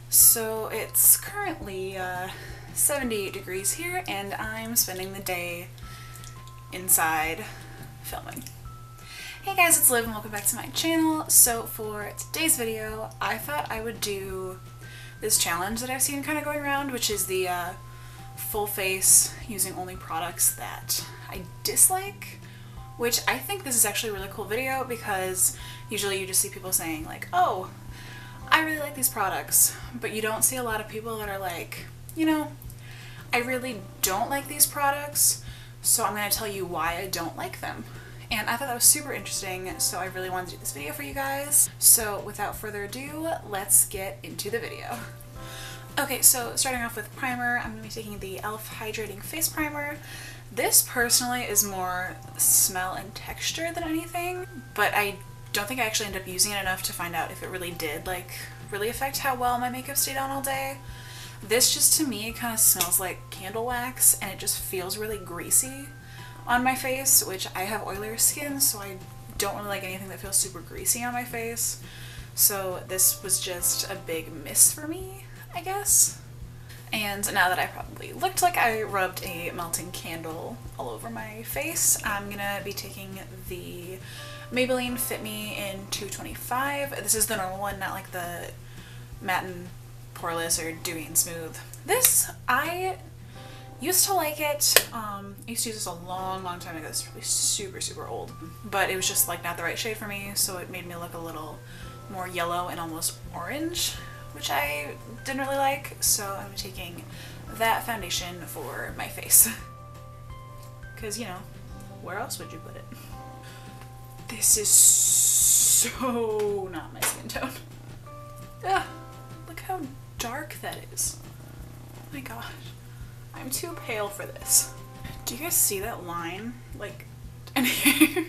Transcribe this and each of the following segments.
So it's currently 78 degrees here and I'm spending the day inside filming. Hey guys, it's Liv and welcome back to my channel. So for today's video, I thought I would do this challenge that I've seen kind of going around, which is the full face using only products that I dislike, which I think this is actually a really cool video because usually you just see people saying like, oh, I really like these products, but you don't see a lot of people that are like, you know, I really don't like these products, so I'm going to tell you why I don't like them. And I thought that was super interesting, so I really wanted to do this video for you guys. So without further ado, let's get into the video. Okay, so starting off with primer, I'm going to be taking the e.l.f. Hydrating Face Primer. This personally is more smell and texture than anything, but I don't think I actually ended up using it enough to find out if it really did really affect how well my makeup stayed on all day. This just to me kind of smells like candle wax and it just feels really greasy on my face, which I have oilier skin, so I don't really like anything that feels super greasy on my face. So this was just a big miss for me, I guess. And now that I probably looked like I rubbed a melting candle all over my face, I'm gonna be taking the Maybelline Fit Me in 225. This is the normal one, not like the matte and poreless or dewy and smooth. This, I used to like it. I used to use this a long time ago. It's really super old, but it was just like not the right shade for me, so it made me look a little more yellow and almost orange, which I didn't really like, so I'm taking that foundation for my face. Because, you know, where else would you put it? This is so not my skin tone. Ugh, look how dark that is. Oh my gosh. I'm too pale for this. Do you guys see that line? Like, in here?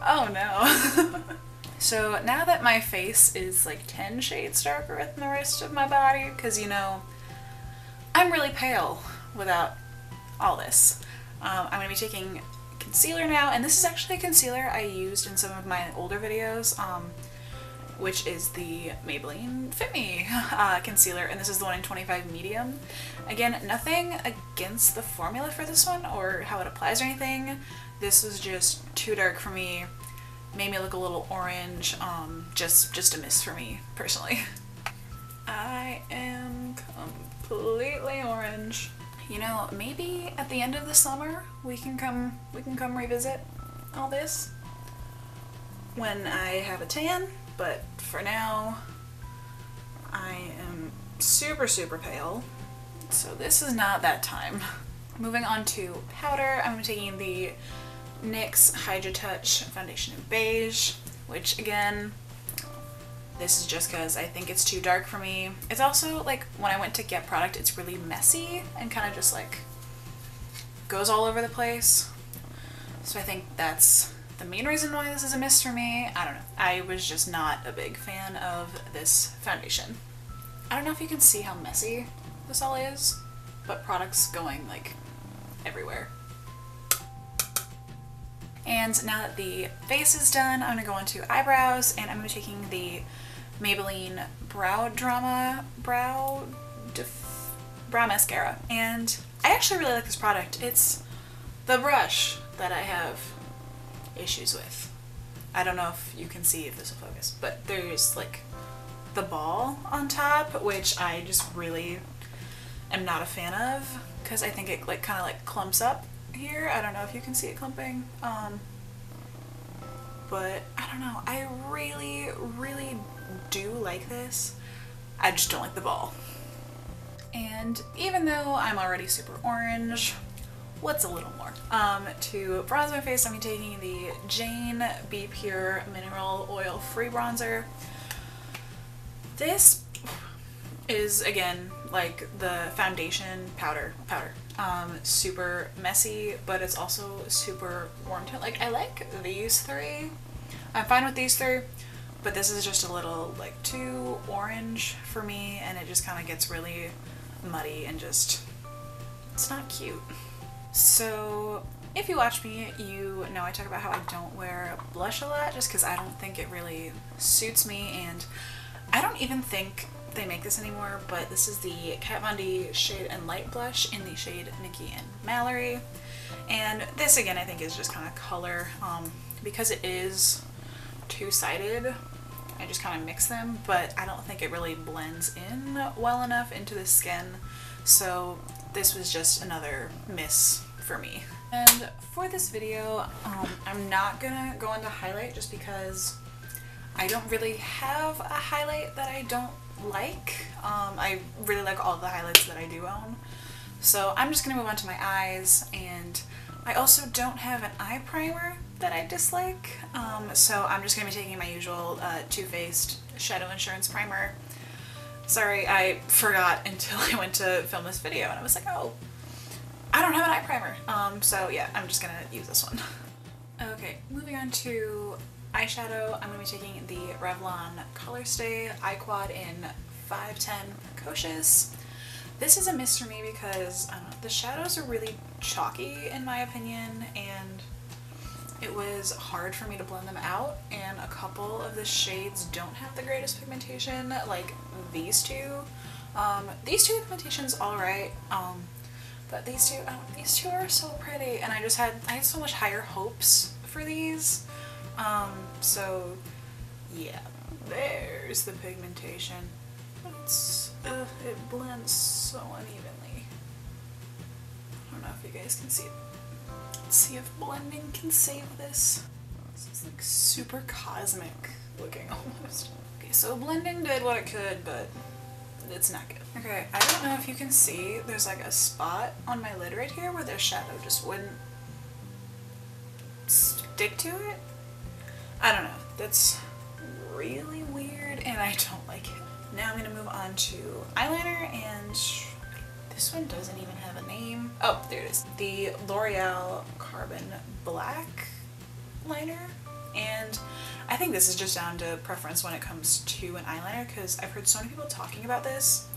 Oh no. So now that my face is like 10 shades darker than the rest of my body, because you know, I'm really pale without all this. I'm going to be taking concealer now, and this is actually a concealer I used in some of my older videos, which is the Maybelline Fit Me concealer, and this is the one in 25 medium. Again, nothing against the formula for this one or how it applies or anything. This was just too dark for me, made me look a little orange, just a miss for me personally. I am completely orange. You know, maybe at the end of the summer we can come revisit all this when I have a tan, but for now I am super pale, so this is not that time. Moving on to powder, I'm taking the NYX Hydra Touch Foundation in Beige, which again, this is just because I think it's too dark for me. It's also like when I went to get product, it's really messy and kind of just like goes all over the place. So I think that's the main reason why this is a miss for me. I don't know. I was just not a big fan of this foundation. I don't know if you can see how messy this all is, but product's going like everywhere. And now that the face is done, I'm gonna go on to eyebrows, and I'm gonna be taking the Maybelline Brow Mascara. And I actually really like this product. It's the brush that I have issues with. I don't know if you can see if this will focus, but there's like the ball on top, which I just really am not a fan of because I think it like kind of like clumps up here. I don't know if you can see it clumping, but I don't know. I really do like this. I just don't like the ball. And even though I'm already super orange, what's a little more? To bronze my face, I'm taking the Jane Be Pure Mineral Oil Free Bronzer. This is again like the foundation powder. Super messy, but it's also super warm tone. Like, I like these three. I'm fine with these three, but this is just a little like too orange for me, and it just kind of gets really muddy and just, it's not cute. So if you watch me, you know I talk about how I don't wear blush a lot just because I don't think it really suits me, and I don't even think they make this anymore, but this is the Kat Von D Shade and Light Blush in the shade Nikki and Mallory. And this again I think is just kind of color. Because it is two-sided, I just kind of mix them, but I don't think it really blends in well enough into the skin, so this was just another miss for me. And for this video, I'm not gonna go into highlight just because I don't really have a highlight that I don't like. I really like all the highlights that I do own. So I'm just gonna move on to my eyes, and I also don't have an eye primer that I dislike. So I'm just gonna be taking my usual Too Faced Shadow Insurance Primer. Sorry, I forgot until I went to film this video and I was like, oh, I don't have an eye primer. So yeah, I'm just gonna use this one. Okay, moving on to eyeshadow. I'm gonna be taking the Revlon Color Stay Eye Quad in 510 Precocious. This is a miss for me because I don't know, the shadows are really chalky in my opinion, and it was hard for me to blend them out, and a couple of the shades don't have the greatest pigmentation, like these two. These two pigmentation's alright, but these two are so pretty, and I had so much higher hopes for these. So yeah, there's the pigmentation. It blends so unevenly. I don't know if you guys can see it. Let's see if blending can save this. This is like super cosmic looking almost. Okay, so blending did what it could, but it's not good. Okay, I don't know if you can see, there's like a spot on my lid right here where the shadow just wouldn't stick to it. I don't know, that's really weird and I don't like it. Now I'm gonna move on to eyeliner, and this one doesn't even have a name. Oh, there it is. The L'Oreal Carbon Black liner. And I think this is just down to preference when it comes to an eyeliner, because I've heard so many people talking about this,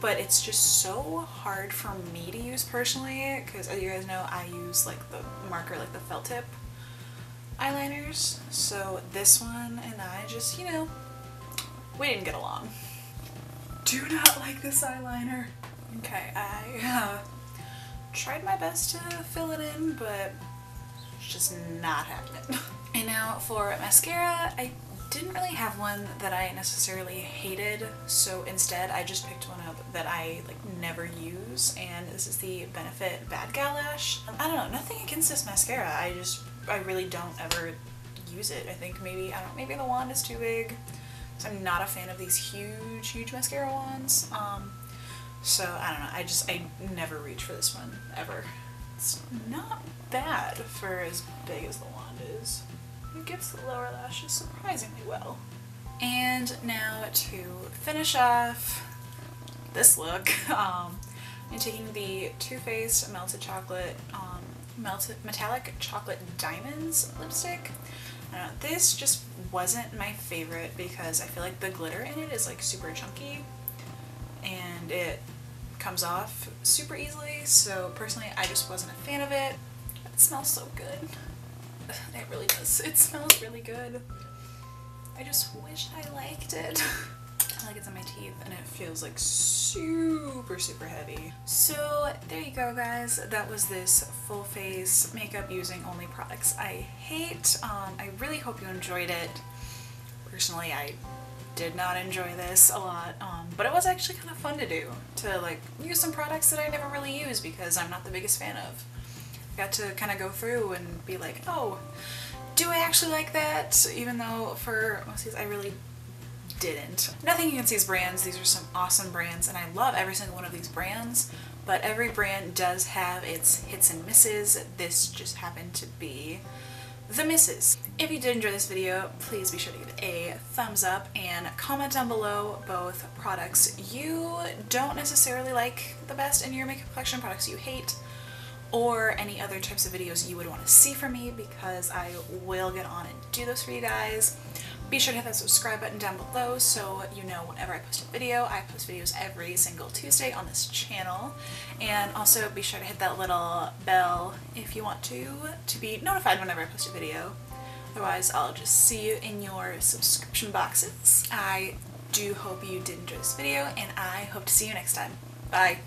but it's just so hard for me to use personally, because as you guys know, I use like the marker, like the felt tip eyeliners. So this one and I just, you know, we didn't get along. Do not like this eyeliner. Okay, I tried my best to fill it in, but it's just not happening. And now for mascara, I didn't really have one that I necessarily hated, so instead I just picked one up that I like never use, and this is the Benefit Bad Gal Lash. I don't know, nothing against this mascara, I really don't ever use it. I think maybe, I don't know, maybe the wand is too big. So I'm not a fan of these huge mascara wands. So I don't know, I never reach for this one, ever. It's not bad for as big as the wand is. It gets the lower lashes surprisingly well. And now to finish off this look, I'm taking the Too Faced Melted Chocolate, Metallic Chocolate Diamonds lipstick. I don't know, this just wasn't my favorite because I feel like the glitter in it is like super chunky and it comes off super easily, so personally I just wasn't a fan of it. It smells so good. It really does. It smells really good. I just wish I liked it. I feel like it's on my teeth and it feels like super heavy. So there you go guys, that was this full face makeup using only products I hate. I really hope you enjoyed it. Personally, I did not enjoy this a lot, but it was actually kind of fun to do, to like use some products that I never really use because I'm not the biggest fan of. I got to kind of go through and be like, oh, do I actually like that? Even though for most of these I really didn't. Nothing against these brands, these are some awesome brands and I love every single one of these brands, but every brand does have its hits and misses. This just happened to be the misses. If you did enjoy this video, please be sure to give it a thumbs up and comment down below both products you don't necessarily like the best in your makeup collection, products you hate, or any other types of videos you would want to see from me, because I will get on and do those for you guys. Be sure to hit that subscribe button down below so you know whenever I post a video. I post videos every single Tuesday on this channel. And also be sure to hit that little bell if you want to be notified whenever I post a video. Otherwise, I'll just see you in your subscription boxes. I do hope you did enjoy this video, and I hope to see you next time. Bye!